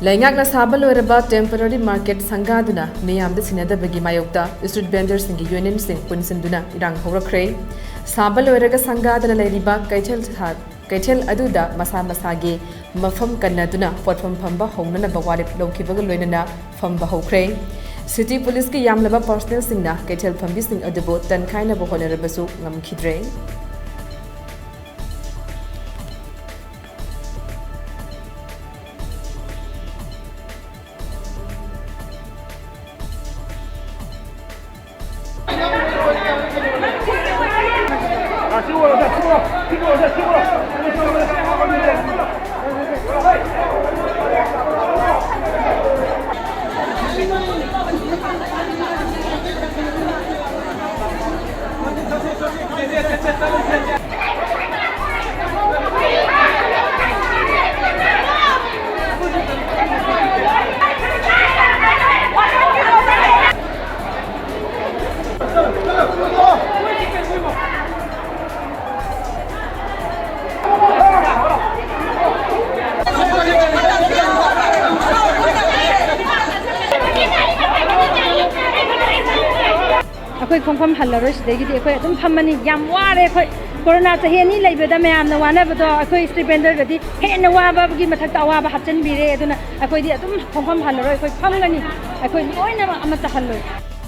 Laingakna saba loiraba temporary market sangaduna miyamda sinadabagi mayokta street vendors singi union sing Punshinduna Erang Hourakhre saba loiraga sangadana lairiba kaichel aduda masa masagi mafam kannaduna potfam phamba hongnana bawarip lawkibaga loinana phamba hokhre city police ki yamlaba personnel singna kaichel phambi sing adubo tankhaina bo honerabasu ngamkhidre Aku confirm halal ros degi di aku itu pamani jam ware aku corona cahaya ni lagi beda macam na wana betul aku street vendor jadi hena waba bagi macam tak waba hapcen bire itu na aku dia itu confirm halal ros aku pamani aku ini orang nama amat halal.